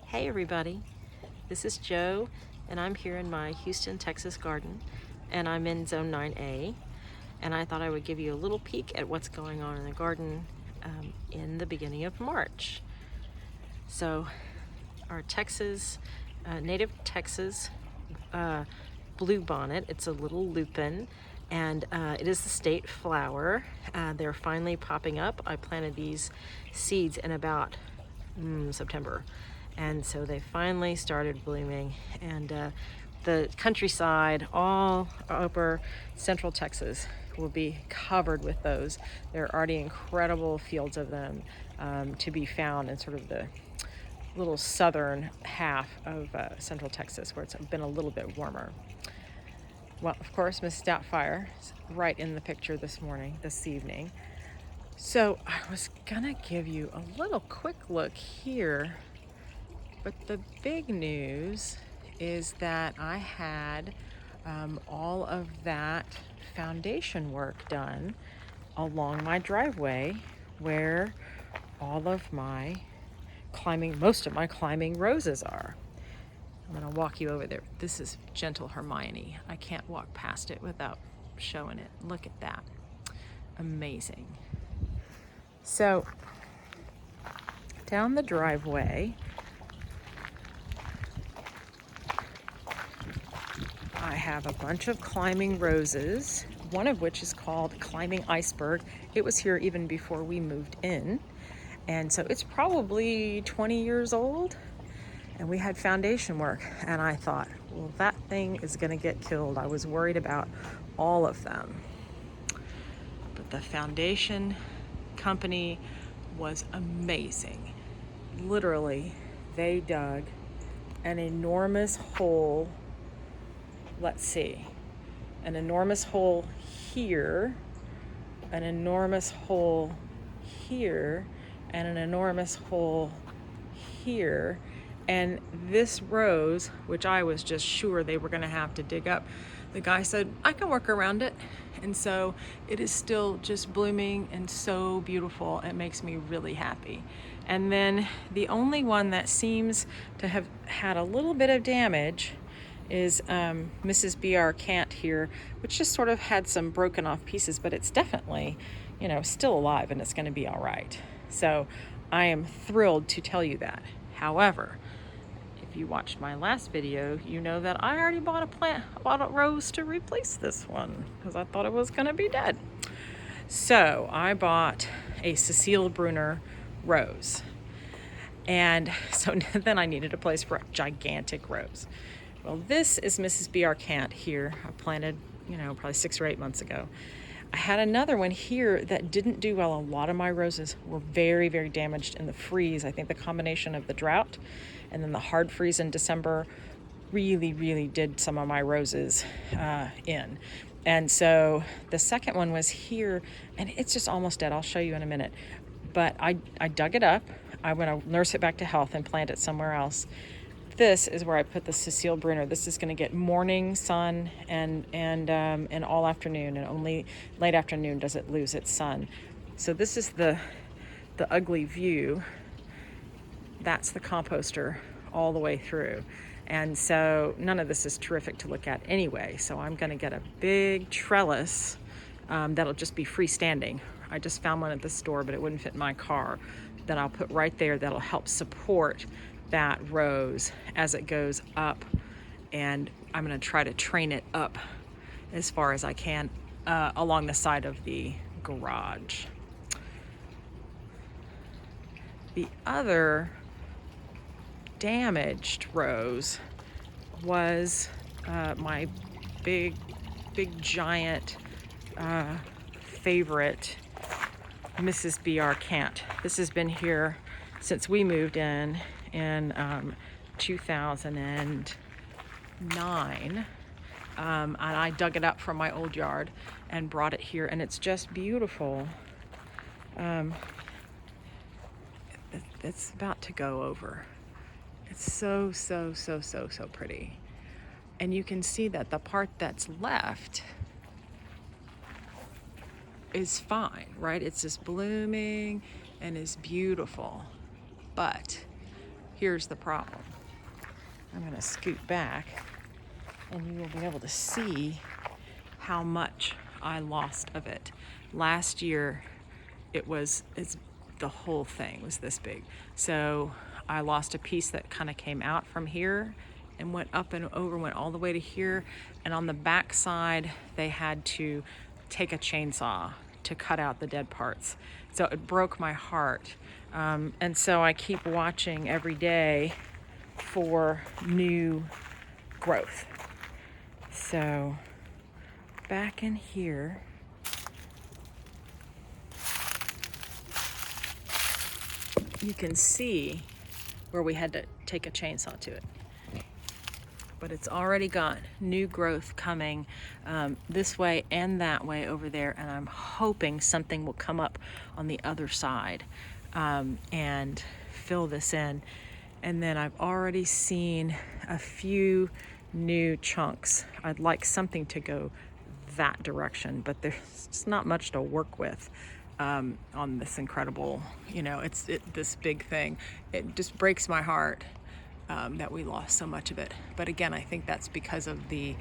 Hey everybody, this is Joe and I'm here in my Houston, Texas garden and I'm in zone 9A and I thought I would give you a little peek at what's going on in the garden in the beginning of March. So our native Texas bluebonnet, it's a little lupin and it is the state flower. They're finally popping up. I planted these seeds in about September. And so they finally started blooming, and the countryside all over central Texas will be covered with those. There are already incredible fields of them to be found in sort of the little southern half of central Texas where it's been a little bit warmer. Well, of course, Miss Doubtfire is right in the picture this evening. So I was gonna give you a little quick look here, but the big news is that I had all of that foundation work done along my driveway where all of most of my climbing roses are. I'm gonna walk you over there. This is gentle Hermione. I can't walk past it without showing it. Look at that. Amazing. So down the driveway, I have a bunch of climbing roses, one of which is called Climbing Iceberg. It was here even before we moved in. And so it's probably 20 years old. And we had foundation work. And I thought, well, that thing is gonna get killed. I was worried about all of them. But the foundation company was amazing. Literally, they dug an enormous hole. Let's see, an enormous hole here, an enormous hole here, and an enormous hole here. And this rose, which I was just sure they were gonna have to dig up, the guy said, I can work around it. And so it is still just blooming and so beautiful. It makes me really happy. And then the only one that seems to have had a little bit of damage is Mrs. BR Cant here, which just sort of had some broken off pieces, but it's definitely, still alive and it's gonna be all right. So I am thrilled to tell you that. However, if you watched my last video, you know that I already bought a rose to replace this one because I thought it was gonna be dead. So I bought a Cecile Brunner rose. And so then I needed a place for a gigantic rose. Well, this is Mrs. BR Cant here. I planted, probably 6 or 8 months ago. I had another one here that didn't do well. A lot of my roses were very, very damaged in the freeze. I think the combination of the drought and then the hard freeze in December really, really did some of my roses in. And so the second one was here, and it's just almost dead. I'll show you in a minute. But I dug it up. I'm going to nurse it back to health and plant it somewhere else. This is where I put the Cecile Brunner. This is going to get morning sun and all afternoon, and only late afternoon does it lose its sun. So this is the ugly view. That's the composter all the way through. And so none of this is terrific to look at anyway. So I'm going to get a big trellis that'll just be freestanding. I just found one at the store, but it wouldn't fit in my car. That I'll put right there that'll help support that rose as it goes up, and I'm going to try to train it up as far as I can along the side of the garage. The other damaged rose was my big giant favorite Mrs. BR Cant. This has been here since we moved in 2009, and I dug it up from my old yard and brought it here, and it's just beautiful. It's about to go over. It's so pretty, and you can see that the part that's left is fine, right? It's just blooming and is beautiful. But here's the problem. I'm going to scoot back and you will be able to see how much I lost of it. Last year, it's the whole thing was this big. So I lost a piece that kind of came out from here and went up and over, went all the way to here. And on the back side, they had to take a chainsaw to cut out the dead parts. So it broke my heart. And so I keep watching every day for new growth. So back in here, you can see where we had to take a chainsaw to it. But it's already got new growth coming this way and that way over there, and I'm hoping something will come up on the other side and fill this in. And then I've already seen a few new chunks. I'd like something to go that direction, but there's just not much to work with on this incredible, this big thing. It just breaks my heart that we lost so much of it. But again, I think that's because of the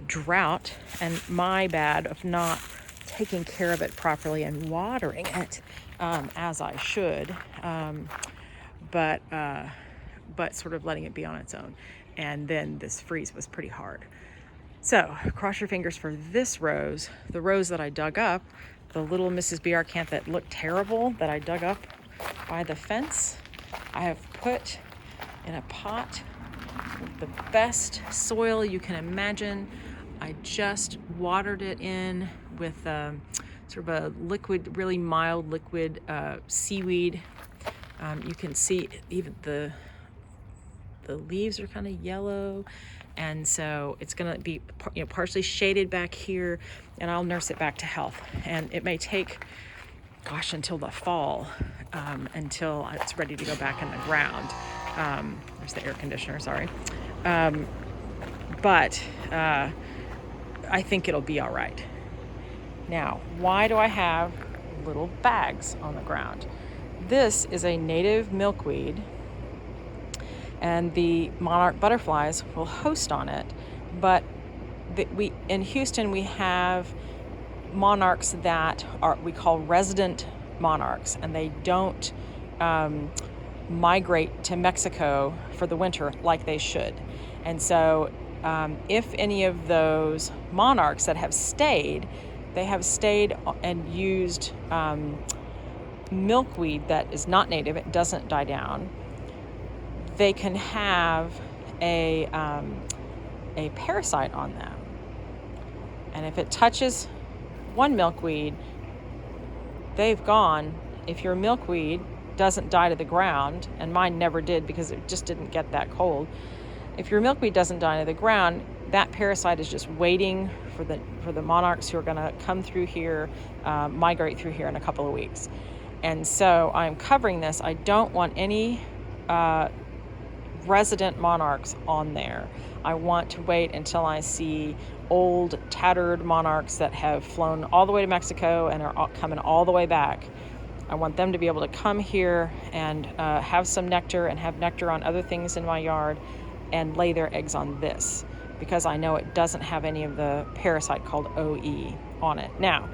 drought and my bad of not taking care of it properly and watering it as I should, but sort of letting it be on its own. And then this freeze was pretty hard. So cross your fingers for this rose. The rose that I dug up, the little Mrs. BR Cant that looked terrible that I dug up by the fence, I have put in a pot with the best soil you can imagine. I just watered it in with sort of a liquid, really mild liquid seaweed. You can see even the leaves are kind of yellow, and so it's going to be partially shaded back here, and I'll nurse it back to health. And it may take, until the fall, until it's ready to go back in the ground. There's the air conditioner, sorry. But I think it'll be all right. Now, why do I have little bags on the ground? This is a native milkweed, and the monarch butterflies will host on it. But in Houston, we have monarchs that we call resident monarchs, and they don't migrate to Mexico for the winter like they should. And so if any of those monarchs that have stayed, they have stayed and used milkweed that is not native, it doesn't die down, they can have a parasite on them. And if it touches one milkweed, they've gone. If your milkweed doesn't die to the ground, and mine never did because it just didn't get that cold, if your milkweed doesn't die to the ground, that parasite is just waiting for the monarchs who are going to come through here, migrate through here in a couple of weeks. And so I'm covering this. I don't want any resident monarchs on there. I want to wait until I see old, tattered monarchs that have flown all the way to Mexico and are coming all the way back. I want them to be able to come here and have some nectar and have nectar on other things in my yard and lay their eggs on this, because I know it doesn't have any of the parasite called OE on it. Now,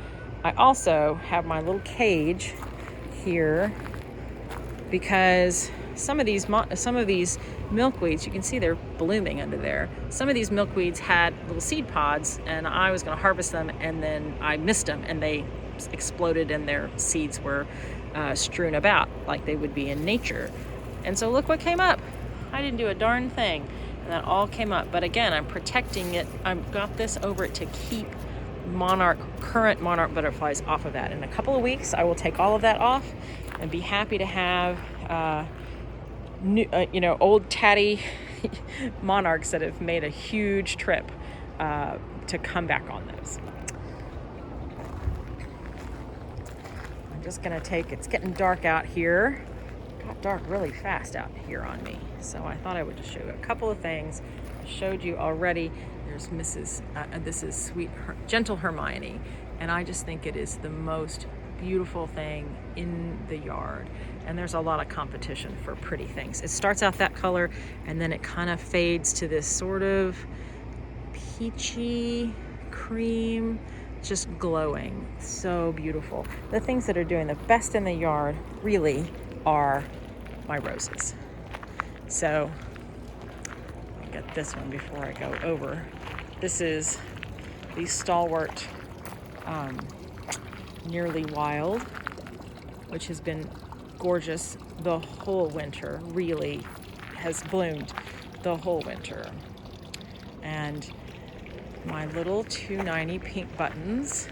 I also have my little cage here because some of these milkweeds, you can see they're blooming under there. Some of these milkweeds had little seed pods, and I was going to harvest them, and then I missed them, and they exploded, and their seeds were strewn about like they would be in nature. And so look what came up. I didn't do a darn thing, and that all came up. But again, I'm protecting it. I've got this over it to keep current monarch butterflies off of that. In a couple of weeks, I will take all of that off and be happy to have new, old tatty monarchs that have made a huge trip to come back on those. I'm just gonna it's getting dark out here. Got dark really fast out here on me. So I thought I would just show you a couple of things. I showed you already. There's this is sweet, gentle Hermione. And I just think it is the most beautiful thing in the yard. And there's a lot of competition for pretty things. It starts out that color and then it kind of fades to this sort of peachy cream, just glowing. So beautiful. The things that are doing the best in the yard really are my roses. So I'll get this one before I go over. This is the stalwart Nearly Wild, which has been gorgeous the whole winter, really has bloomed the whole winter. And my little 290 pink buttons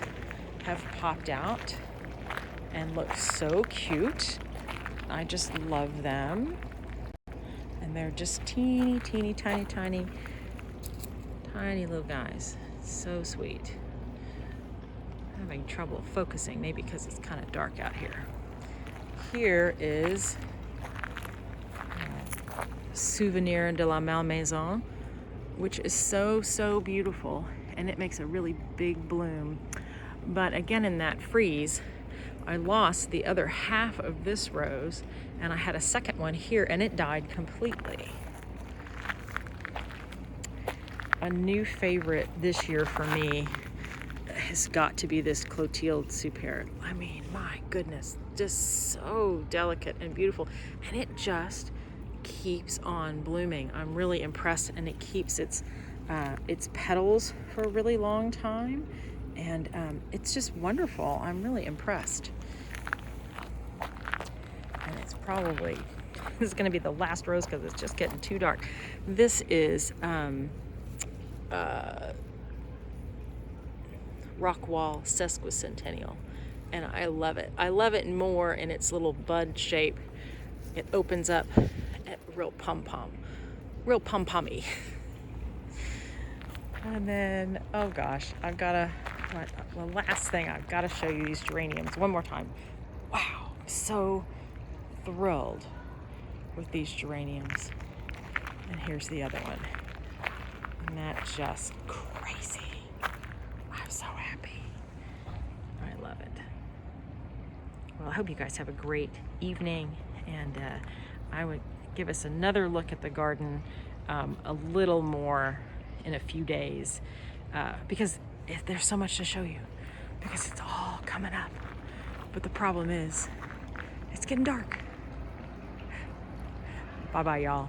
have popped out and look so cute. I just love them. And they're just teeny, teeny, tiny, tiny, tiny little guys. So sweet. I'm having trouble focusing, maybe because it's kind of dark out here. Here is Souvenir de la Malmaison, which is so, so beautiful, and it makes a really big bloom. But again, in that freeze, I lost the other half of this rose, and I had a second one here, and it died completely. A new favorite this year for me has got to be this Clotilde Superbe. I mean, my goodness, just so delicate and beautiful, and it just keeps on blooming. I'm really impressed, and it keeps its petals for a really long time, and it's just wonderful. I'm really impressed. And it's probably, this is going to be the last rose because it's just getting too dark. This is Rockwall Sesquicentennial, and I love it. I love it more in its little bud shape. It opens up at real pom-pommy. And then, oh gosh, the last thing, I've got to show you these geraniums one more time. Wow, I'm so thrilled with these geraniums. And here's the other one. And that's just crazy. I'm so happy. I love it. Well, I hope you guys have a great evening, and I would give us another look at the garden a little more in a few days, because there's so much to show you, because it's all coming up. But the problem is, it's getting dark. Bye-bye, y'all.